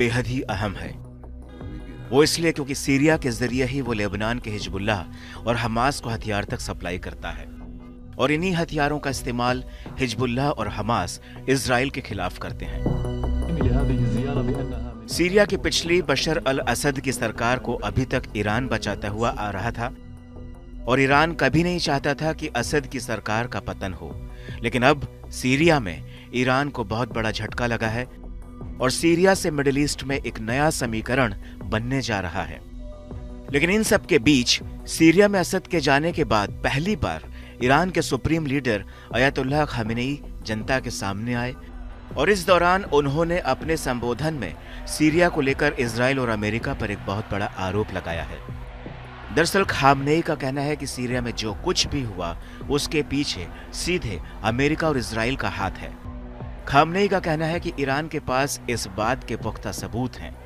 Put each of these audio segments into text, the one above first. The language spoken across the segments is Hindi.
बेहद ही अहम है। वो इसलिए क्योंकि सीरिया के जरिए ही वो लेबनान के हिजबुल्लाह और हमास को हथियार तक सप्लाई करता है और इन्हीं हथियारों का इस्तेमाल हिजबुल्लाह और हमास इजराइल के खिलाफ करते हैं। सीरिया की पिछली बशर अल असद की सरकार को अभी तक ईरान बचाता हुआ आ रहा था और ईरान कभी नहीं चाहता था कि असद की सरकार का पतन हो, लेकिन अब सीरिया में ईरान को बहुत बड़ा झटका लगा है और सीरिया से मिडिल ईस्ट में एक नया समीकरण बनने जा रहा है। लेकिन इन सब के बीच सीरिया में असद के जाने के बाद पहली बार ईरान के सुप्रीम लीडर अयतुल्लाह खामेनेई जनता के सामने आए और इस दौरान उन्होंने अपने संबोधन में सीरिया को लेकर इजराइल और अमेरिका पर एक बहुत बड़ा आरोप लगाया है। दरअसल खामेनेई का कहना है कि सीरिया में जो कुछ भी हुआ उसके पीछे सीधे अमेरिका और इजराइल का हाथ है। खामेनेई का कहना है कि ईरान के पास इस बात के पुख्ता सबूत हैं।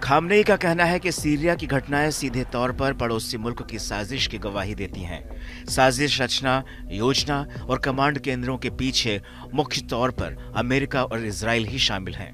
खामेनेई का कहना है कि सीरिया की घटनाएं सीधे तौर पर पड़ोसी मुल्क की साजिश की गवाही देती हैं। साजिश रचना, योजना और कमांड केंद्रों के पीछे मुख्य तौर पर अमेरिका और इजराइल ही शामिल हैं।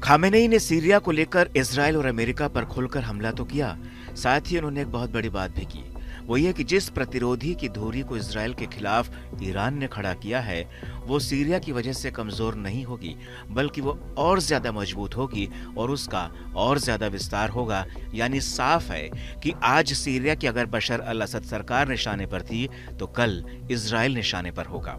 खामेनेई ने सीरिया को लेकर इजराइल और अमेरिका पर खुलकर हमला तो किया, साथ ही उन्होंने एक बहुत बड़ी बात भी की। वो ये कि जिस प्रतिरोधी की धुरी को इजराइल के खिलाफ ईरान ने खड़ा किया है वो सीरिया की वजह से कमजोर नहीं होगी, बल्कि वो और ज्यादा मजबूत होगी और उसका और ज्यादा विस्तार होगा। यानी साफ है कि आज सीरिया की अगर बशर अल असद सरकार निशाने पर थी तो कल इजराइल निशाने पर होगा।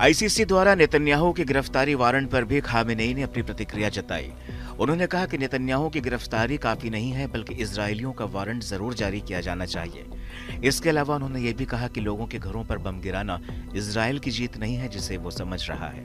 आईसीसी द्वारा नेतन्याहू की गिरफ्तारी वारंट पर भी खामेनेई ने अपनी प्रतिक्रिया जताई। उन्होंने कहा कि नेतन्याहू की गिरफ्तारी काफी नहीं है, बल्कि इजरायलियों का वारंट जरूर जारी किया जाना चाहिए। इसके अलावा उन्होंने ये भी कहा कि लोगों के घरों पर बम गिराना इजराइल की जीत नहीं है, जिसे वो समझ रहा है।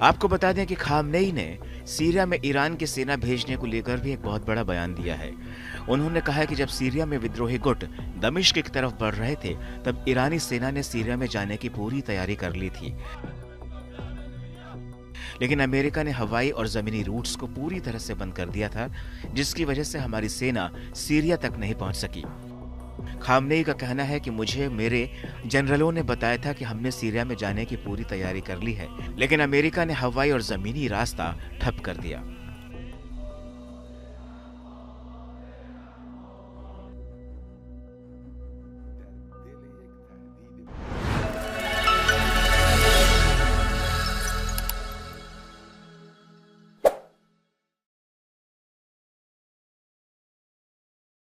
आपको बता दें कि खामेनेई ने सीरिया में ईरान की सेना भेजने को लेकर भी एक बहुत बड़ा बयान दिया है। उन्होंने कहा है कि जब सीरिया में विद्रोही गुट दमिश्क की तरफ बढ़ रहे थे तब ईरानी सेना ने सीरिया में जाने की पूरी तैयारी कर ली थी, लेकिन अमेरिका ने हवाई और जमीनी रूट्स को पूरी तरह से बंद कर दिया था, जिसकी वजह से हमारी सेना सीरिया तक नहीं पहुंच सकी। खामेनेई का कहना है कि मुझे मेरे जनरलों ने बताया था कि हमने सीरिया में जाने की पूरी तैयारी कर ली है, लेकिन अमेरिका ने हवाई और जमीनी रास्ता ठप कर दिया।